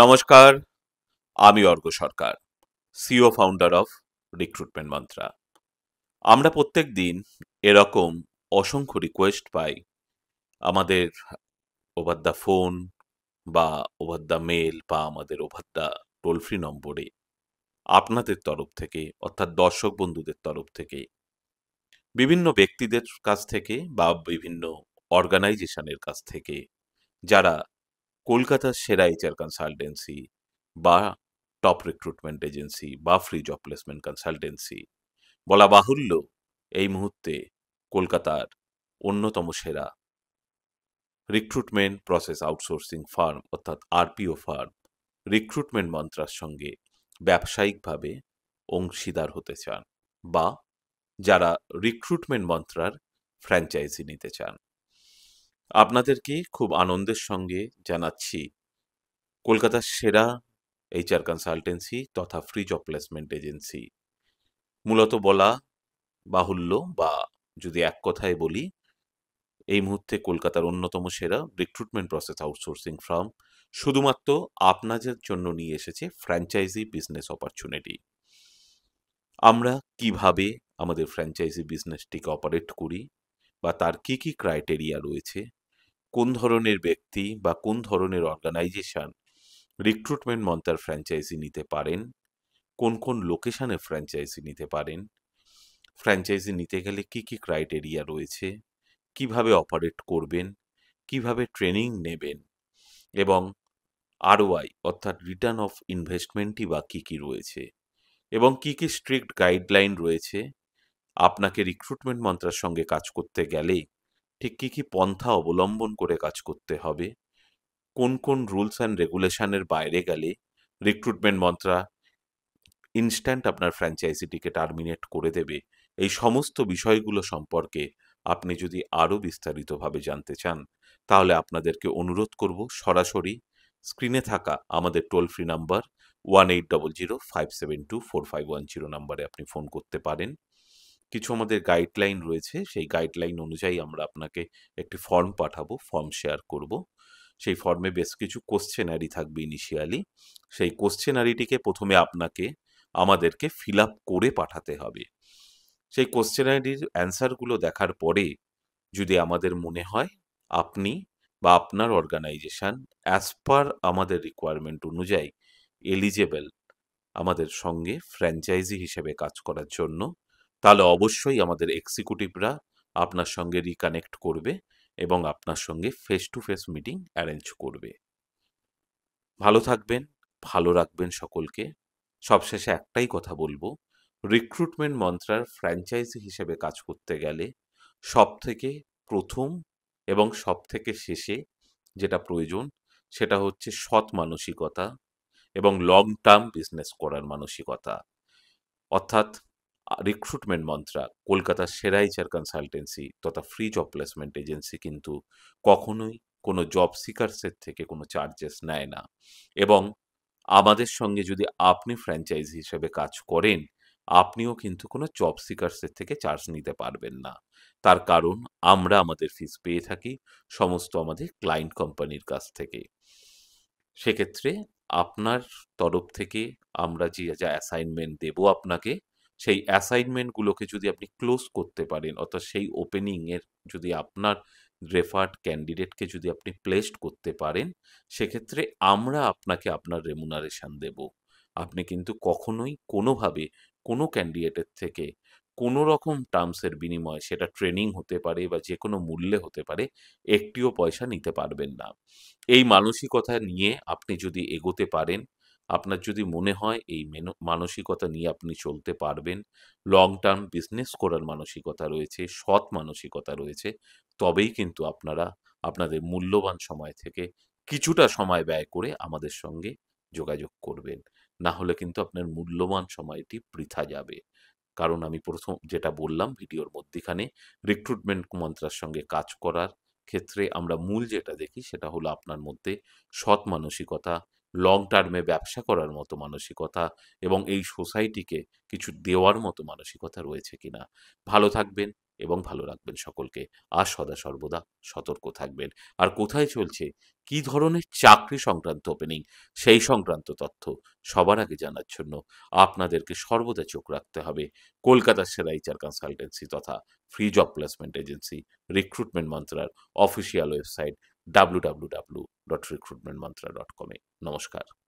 নমস্কার, আমি Arka Sarkar, co founder of Recruitment Mantra. আমরা প্রত্যেক দিন এরকম অসংখ্য রিকোয়েস্ট পাই আমাদের ওভার দ্য ফোন বা ওভার দ্য মেল বা আমাদের ওভার দ্য টোল ফ্রি নম্বরে আপনাদের তরফ থেকে অর্থাৎ দর্শক বন্ধুদের তরফ থেকে বিভিন্ন ব্যক্তিদের কাছ থেকে বা বিভিন্ন অর্গানাইজেশনের কাছ থেকে যারা কলকাতার সেরা এইচআর কনসালটেন্সি বা টপ রিক্রুটমেন্ট এজেন্সি বা ফ্রি জব প্লেসমেন্ট কনসালটেন্সি বলা বাহুল্য এই মুহূর্তে কলকাতার অন্যতম সেরা রিক্রুটমেন্ট প্রসেস আউটসোর্সিং ফার্ম অর্থাৎ আরপিও ফার্ম রিক্রুটমেন্ট মন্ত্রার সঙ্গে ব্যবসায়িকভাবে অংশীদার হতে চান বা যারা রিক্রুটমেন্ট মন্ত্রার ফ্র্যাঞ্চাইজি নিতে চান। আপনাদেরকে খুব আনন্দের সঙ্গে জানাচ্ছি কলকাতার সেরা এইচআর কনসালটেন্সি তথা ফ্রি জব প্লেসমেন্ট এজেন্সি, মূলত বলা বাহুল্য বা যদি এক কথায় বলি, এই মুহূর্তে কলকাতার অন্যতম সেরা রিক্রুটমেন্ট প্রসেস আউটসোর্সিং ফার্ম শুধুমাত্র আপনাদের জন্য নিয়ে এসেছে ফ্র্যাঞ্চাইজি বিজনেস অপরচুনিটি। আমরা কিভাবে আমাদের ফ্র্যাঞ্চাইজি বিজনেসটিকে অপারেট করি বা তার কি কি ক্রাইটেরিয়া রয়েছে, কোন ধরনের ব্যক্তি বা কোন ধরনের অর্গানাইজেশন রিক্রুটমেন্ট মন্ত্রার ফ্র্যাঞ্চাইজি নিতে পারেন, কোন কোন লোকেশনে ফ্র্যাঞ্চাইজি নিতে পারেন, ফ্র্যাঞ্চাইজি নিতে গেলে কি কি ক্রাইটেরিয়া রয়েছে, কিভাবে অপারেট করবেন, কিভাবে ট্রেনিং নেবেন এবং আরওআই অর্থাৎ রিটার্ন অফ ইনভেস্টমেন্টই বা কি কি রয়েছে এবং কি কি স্ট্রিক্ট গাইডলাইন রয়েছে, আপনাকে রিক্রুটমেন্ট মন্ত্রার সঙ্গে কাজ করতে গেলে ঠিক কি কি পন্থা অবলম্বন করে কাজ করতে হবে, কোন কোন রুলস অ্যান্ড রেগুলেশনের বাইরে গেলে রিক্রুটমেন্ট মন্ত্রা ইনস্ট্যান্ট আপনার ফ্র্যাঞ্চাইজিটিকে টার্মিনেট করে দেবে, এই সমস্ত বিষয়গুলো সম্পর্কে আপনি যদি আরও বিস্তারিতভাবে জানতে চান তাহলে আপনাদেরকে অনুরোধ করব সরাসরি স্ক্রিনে থাকা আমাদের টোল ফ্রি নাম্বার 1800572451 নাম্বারে আপনি ফোন করতে পারেন। কিছু আমাদের গাইডলাইন রয়েছে, সেই গাইডলাইন অনুযায়ী আমরা আপনাকে একটি ফর্ম পাঠাবো, ফর্ম শেয়ার করব। সেই ফর্মে বেশ কিছু কোশ্চেনারি থাকবে ইনিশিয়ালি। সেই কোশ্চেনারিটিকে প্রথমে আপনাকে আমাদেরকে ফিল আপ করে পাঠাতে হবে। সেই কোশ্চেনারির অ্যান্সারগুলো দেখার পরে যদি আমাদের মনে হয় আপনি বা আপনার অর্গানাইজেশন অ্যাজ পার আমাদের রিকোয়ারমেন্ট অনুযায়ী এলিজেবল আমাদের সঙ্গে ফ্র্যাঞ্চাইজি হিসেবে কাজ করার জন্য, তাহলে অবশ্যই আমাদের এক্সিকিউটিভরা আপনার সঙ্গে রিকানেক্ট করবে এবং আপনার সঙ্গে face to face meeting arrange করবে। ভালো থাকবেন, ভালো রাখবেন সকলকে। সবশেষে একটাই কথা বলবো, রিক্রুটমেন্ট মন্ত্রার ফ্র্যাঞ্চাইজি হিসেবে কাজ করতে গেলে সবথেকে প্রথম এবং সবথেকে শেষে যেটা প্রয়োজন সেটা হচ্ছে সৎ মানসিকতা এবং লং টার্ম বিজনেস করার মানসিকতা। অর্থাৎ রিক্রুটমেন্ট মন্ত্রা কলকাতার সেরা এইচআর কনসালটেন্সি তথা ফ্রি জব প্লেসমেন্ট এজেন্সি কিন্তু কখনোই কোনো জব সিকার্সের থেকে কোনো চার্জেস নেয় না এবং আমাদের সঙ্গে যদি আপনি ফ্র্যাঞ্চাইজি হিসেবে কাজ করেন, আপনিও কিন্তু কোনো জব সিকার্সের থেকে চার্জ নিতে পারবেন না। তার কারণ আমরা আমাদের ফিস পেয়ে থাকি সমস্ত আমাদের ক্লায়েন্ট কোম্পানির কাছ থেকে। সেক্ষেত্রে আপনার তরফ থেকে আমরা যা অ্যাসাইনমেন্ট দেব আপনাকে, সেই অ্যাসাইনমেন্টগুলোকে যদি আপনি ক্লোজ করতে পারেন, অর্থাৎ সেই ওপেনিং এর যদি আপনার রেফার্ড ক্যান্ডিডেটকে যদি আপনি প্লেসড করতে পারেন, সেক্ষেত্রে আমরা আপনাকে আপনার রেমুনারেশন দেব। আপনি কিন্তু কখনোই কোনোভাবে কোনো ক্যান্ডিডেটের থেকে কোনো রকম টার্মসের বিনিময়ে, সেটা ট্রেনিং হতে পারে বা যেকোনো মূল্যে হতে পারে, একটিও পয়সা নিতে পারবেন না। এই মানসিকতা নিয়ে আপনি যদি এগোতে পারেন, আপনার যদি মনে হয় এই মানসিকতা নিয়ে আপনি চলতে পারবেন, লং টার্ম বিজনেস করার মানসিকতা রয়েছে, সৎ মানসিকতা রয়েছে, তবেই কিন্তু আপনারা আপনাদের মূল্যবান সময় থেকে কিছুটা সময় ব্যয় করে আমাদের সঙ্গে যোগাযোগ করবেন। না হলে কিন্তু আপনার মূল্যবান সময়টি বৃথা যাবে। কারণ আমি প্রথম যেটা বললাম ভিডিওর মধ্যিখানে, রিক্রুটমেন্ট মন্ত্রার সঙ্গে কাজ করার ক্ষেত্রে আমরা মূল যেটা দেখি সেটা হলো আপনার মধ্যে সৎ মানসিকতা, লং টার্মে ব্যবসা করার মতো মানসিকতা এবং এই সোসাইটিকে কিছু দেওয়ার মতো মানসিকতা রয়েছে কিনা। ভালো থাকবেন, এবং ভালো রাখবেন সকলকে। আর সদা সর্বদা সতর্ক থাকবেন। আর কোথায় চলছে, কি ধরনের চাকরি সংক্রান্ত ওপেনিং, সেই সংক্রান্ত তথ্য সবার আগে জানার জন্য আপনাদেরকে সর্বদা চোখ রাখতে হবে কলকাতার সেরা এইচআর কনসালটেন্সি তথা free job placement agency Recruitment মন্ত্রার অফিসিয়াল ওয়েবসাইট www.recruitmentmantra.com এ। নমস্কার।